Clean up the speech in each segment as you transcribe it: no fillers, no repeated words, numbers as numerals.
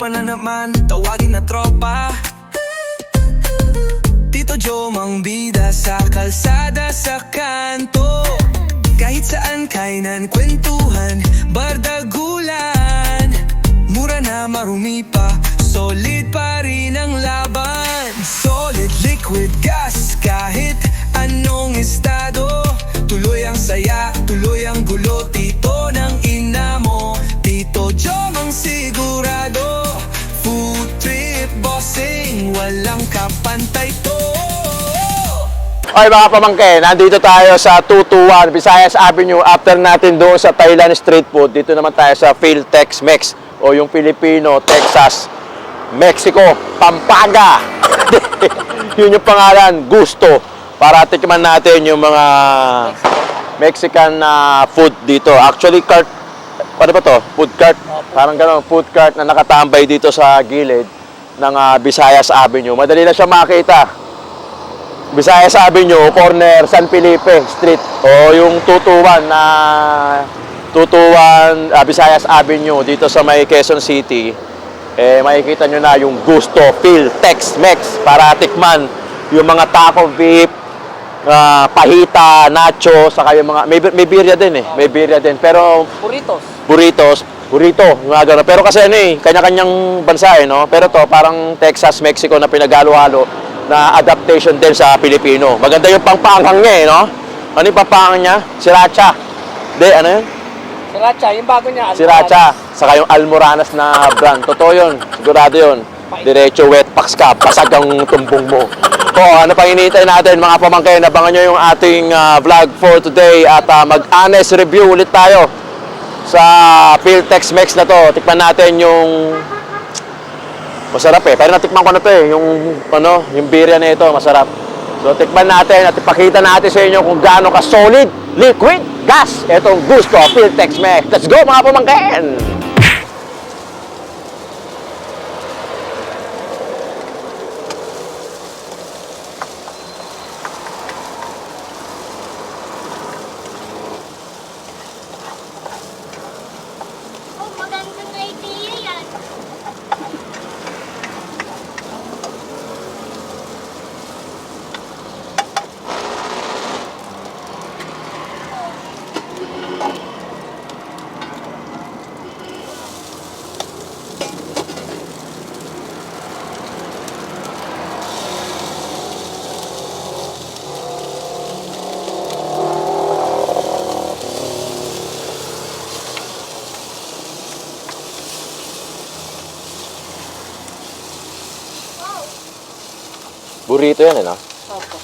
pa na naman, tawagin na tropa. Tito Joe, mang bida sa kalsada sa kanto. Kahit saan kainan, kwentuhan, bardagulan. Mura na marumi pa, solid pa rin ang laban. Solid liquid gas, kahit anong estado. Tuloy ang saya, tuloy ang gulo. Tito ng ina mo, Tito Joe, mang sigurado. Food trip bossing, walang kapantay to. Okay mga pamangkin, nandito tayo sa 221 Visayas Avenue. After natin doon sa Thailand Street Food, dito naman tayo sa Phil Tex-Mex o yung Filipino, Texas, Mexico, Pampanga. Yun yung pangalan, gusto. Para tikman natin yung mga Mexican food dito. Actually, cart, ano ba to? Food cart. Parang gano'n, food cart na nakatambay dito sa gilid ng Visayas Avenue. Madali na siya makita. Visayas Avenue, corner San Felipe Street. O yung 221 na 221 Visayas Avenue dito sa may Quezon City. Eh makikita nyo na yung Gusto Phil Tex-Mex para tikman yung mga taco beef, pahita, nacho, saka yung mga may birria din eh. May birria din. Pero burritos, burrito, mga gano'n. Pero kasi ano eh, kanya-kanyang bansa eh, no? Pero to parang Texas, Mexico na pinaghalo-halo na adaptation din sa Pilipino. Maganda yung pangpanghang niya eh, no? Ano yung pangpanghang niya? Sriracha. Hindi, ano yun? Sriracha, yung bago niya. Sriracha. Saka yung Almoranas na brand. Totoo yun. Sigurado yun. Diretso wet packs ka. Pasag ang tumbong mo. O, ano pang hinihintay natin mga pamangkin? Abangan nyo yung ating vlog for today. At mag-honest review ulit tayo sa Phil Tex-Mex na to. Tikman natin yung masarap eh. Pero natikman ko na to eh. Yung birria na ito, masarap. So, tikman natin at ipakita natin sa inyo kung gaano ka solid, liquid, gas. Itong Gusto Phil Tex-Mex. Let's go mga pamangkin! Oh, magandang idea yan. Burrito yan eh, no? Opo.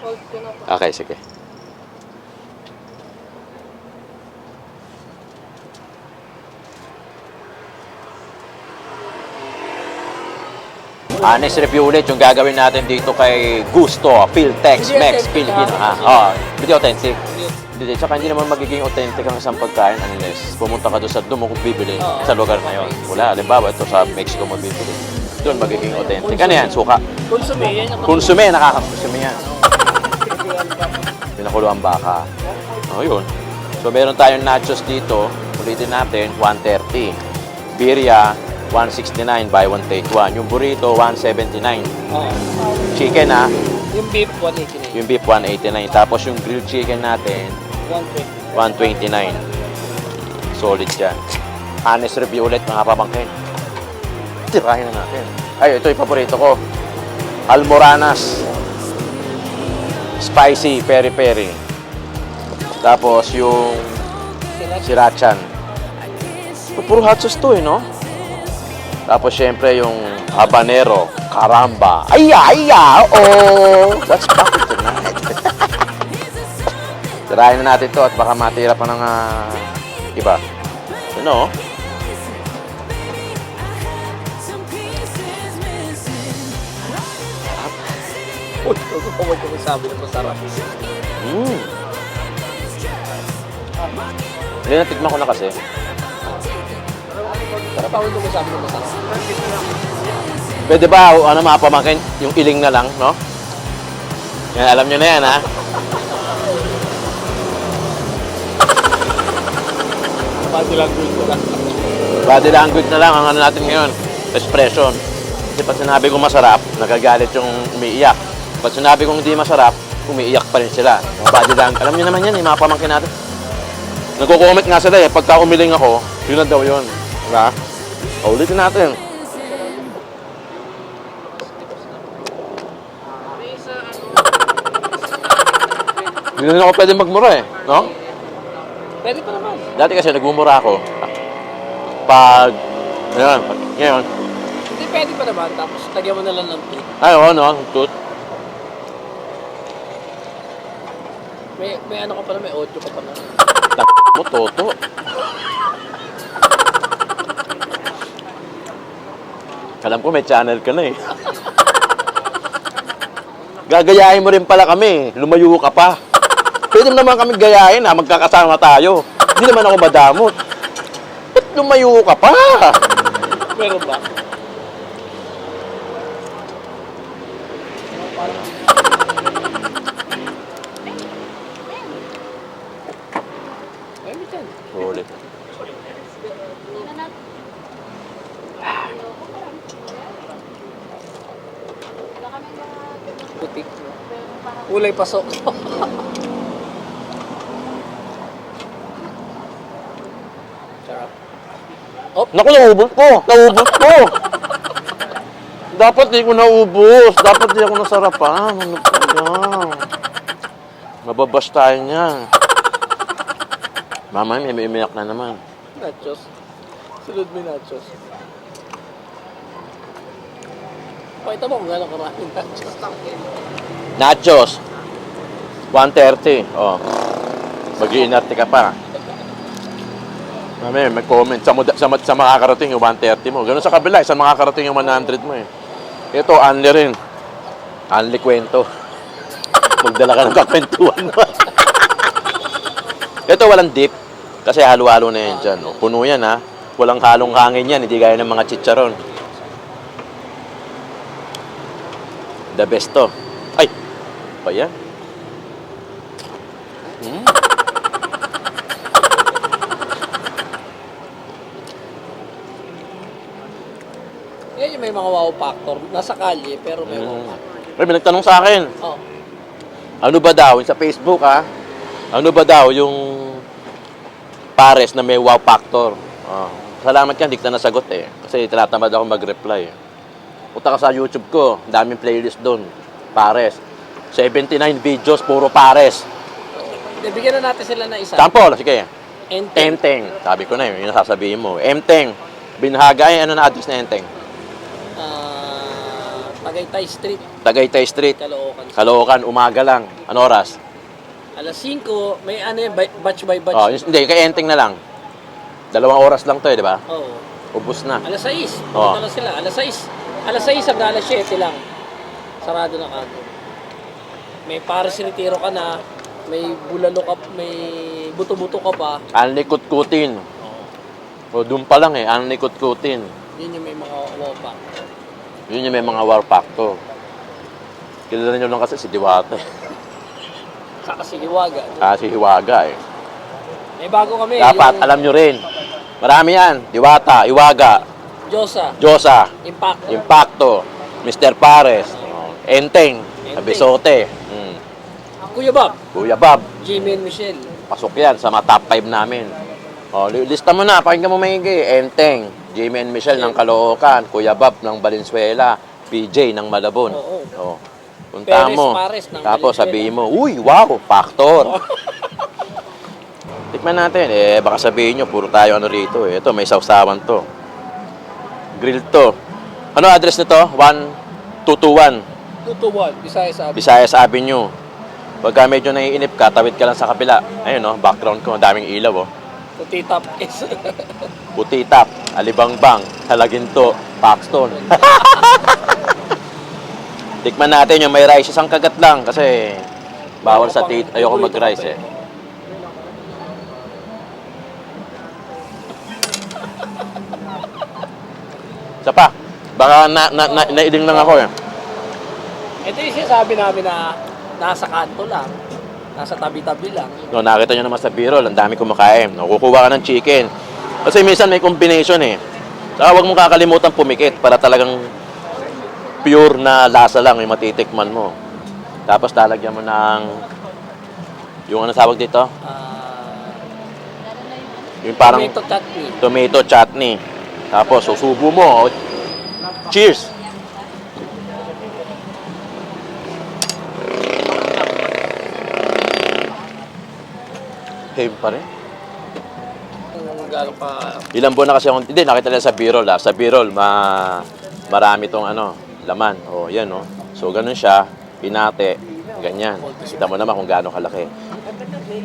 Hold ko na po. Okay, sige. Honest review ulit yung gagawin natin dito kay Gusto Phil Tex-Mex Filipino. Hindi authentic. Hindi, tsaka hindi naman magiging authentic ang isang pagkain unless pumunta ka doon sa doon mo kung bibili sa lugar na yun. Wala, halimbawa ito sa Mexico mo bibili. Doon magiging authentic. Ano yan? Suka. Konsume, yan yung Konsume, nakakakonsume yan. Pinakuluan baka. O, yun. So, meron tayong nachos dito. Ulitin natin, 130. Birria, 169 buy one take one. Yung burrito, 179. Chicken yung beef, 189. yung beef, 189. Tapos yung grilled chicken natin, 120. 129. Solid yan. Honest review ulit mga pamangkin. Tirahin na natin. Ay, ito yung paborito ko. Almoranas. Spicy, peri-peri. Tapos yung Sriracha. Puro hot sauce to eh, no? Tapos syempre yung habanero, caramba. Oh! That's popping tonight. Tirahin na natin to at baka matira pa ng iba. Ano? Uy, huwag ko sabi na masarap. Hindi, natikman ko na kasi. Sarap ako kung sabi na masarap. Pwede ba, mapamakin yung iling na lang, no? Yan, alam nyo na yan, ha? Body language ko lang. Body language na lang ang ano natin ngayon. Expression. Kasi pag sinabi ko masarap, nagagalit yung umiiyak. Pag sinabi kong hindi masarap, umiiyak pa rin sila. Body language. Alam nyo naman yan, mga pamangkin natin. Nagko-comment nga sila eh, pagka umiling ako, yun na daw yun. Diba? Ulitin natin. Hindi na ako pwede magmura eh, no? Pwede pa naman. Dati kasi nagmumura ako. Pag, ngayon. Hindi, pwede pa naman. Tapos lagyan mo na lang ng tooth. Ay, oo, no, tooth. May ano ka pala, may audio ka pala. Mo, toto. Alam ko may channel ka na eh. Gagayahin mo rin pala kami. Lumayo ka pa. Pwede naman kami gayahin ha, magkakasama tayo. Hindi naman ako madamot. Ba't lumayo ka pa? Meron ba? Ay, may dyan. Sulit. Putik. Kulay pasok. Sarap. Naku, naubos ko! Naubos ko! Dapat di ko naubos. Dapat di ako nasarapan. Ano pa yan? Mababas tayo niyan. Mama, may umiyak na naman. Nachos. Sunod mo yung nachos. Pakita mo kung gano'ng karaming nachos. Nachos. 130. Oh. Mag-iinarte ka pa. Mami, may comment. Sa makakarating yung 130 mo. Ganun sa kabila, sa makakarating yung 100 mo eh. Ito, unli rin. Unli kwento. Magdala ka ng kakwentuhan mo. Ito, walang dip. Kasi halo-halo na yan dyan. Oh. Puno yan ha. Walang halong hangin yan. Hindi gaya ng mga chicharon. The best to. Ay! Pa yan? Yan yung may mga wow factor. Nasa kalye, pero may wow factor. Ay, may nagtanong sa akin. Oh. Ano ba daw, sa Facebook ha? Ano ba daw yung pares na may wow factor? Oh. Salamat ka, hindi kita nasagot eh. Kasi tinatamad ako mag-reply eh. Punta ka sa YouTube ko, daming playlist doon. Pares. 79 videos, puro pares. Bigyan na natin sila na isa. Sample, sige. Enteng. Enteng. Sabi ko na yun, yung nasasabihin mo. Enteng. Binhaga, ano na address na Enteng? Tagaytay Street, Tagaytay Street. Caloocan. Caloocan, umaga lang. Ano oras? Alas 5, may ano yun, batch by batch. Oh, hindi, kay Enteng na lang. 2 oras lang to eh, di ba? Oo. Ubus na. Alas 6, Oh. punta na sila. Alas 6. Alas 6 hanggang alas 7 lang. Sarado na kagad. May pares retiro ka na, may bulalo ka, may buto-buto ka pa. Anlikot-kutin. O, doon pa lang eh, anlikot-kutin. Yun yung may mga wow pa. Yun yung may mga war factor. Kilala nyo lang kasi si Diwata eh. Saka si Hiwaga. Si Hiwaga eh. May bago kami. Dapat, yung alam nyo rin. Marami yan. Diwata, Hiwaga, Diyosa, Diyosa, Impact. Impacto, Mr. Pares, Enteng, Abisote, Kuya Bob, Kuya Bob. Jimmy and Michelle. Pasok yan sa mga top 5 namin. O, lista mo na, pakinggan mo maigi. Enteng, Jimmy and Michelle ng Caloocan, Kuya Bob ng Valenzuela, PJ ng Malabon. Oo. O, punta Perez mo. Pares ng Tapos Valenzuela. sabihin mo, uy, wow, factor. Tikman natin. Baka sabihin nyo, puro tayo ano rito. Ito, may sausawan to. Grill to. Ano address nito? 1221 221, Visayas Avenue. Visayas Avenue. Pagka medyo naiinip ka, tawid ka lang sa kabila. Ayun, no? Background ko, daming ilaw, oh. Puti top is. Puti tap, Alibangbang, Halaginto, Paxton. Tikman natin yung may rice. Isang kagat lang kasi bawal sa tit. Ayoko mag-rice, eh. Isa pa. Baka nailing lang ako, eh. Ito yung sinasabi namin na nasa kanto lang. Nasa tabi-tabi lang. No, nakita nyo naman sa B-roll, ang dami kumakain. No, kukuha ka ng chicken. Kasi minsan may combination, eh. Saka huwag mong kakalimutan pumikit para talagang pure na lasa lang yung matitikman mo. Tapos lalagyan mo ng yung ano tawag dito? Yung parang Tomato chutney. tomato chutney. Tapos susubo mo. Cheers! Heavy pa rin. Gano'n pa. Ilang buwan na kasi ako, hindi, nakita nila sa B-roll, ah. Sa B-roll, marami tong ano, laman. O, yan, o. So, ganun siya, pinate, ganyan. Kita mo naman kung gaano kalaki.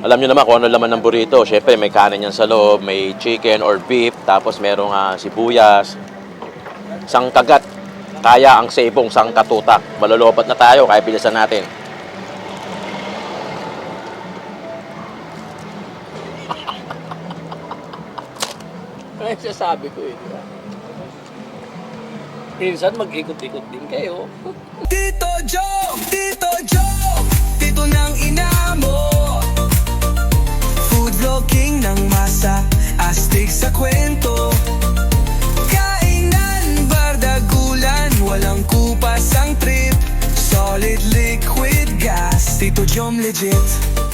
Alam nyo naman kung ano laman ng burrito. Siyempre, may kanin yan sa loob, may chicken or beef, tapos merong sibuyas, isang kagat. Kaya ang sebong, isang katutak. Malolopat na tayo, kaya bilisan natin. Kaya sasabi ko, eh. Di ba? Minsan mag-ikot-ikot din kayo. Tito Joe, Tito Joe, Tito ng ina mo. Food vlogging ng masa, astig sa kwento. Kainan, bardagulan, walang kupas ang trip. Solid liquid gas, Tito Jom legit.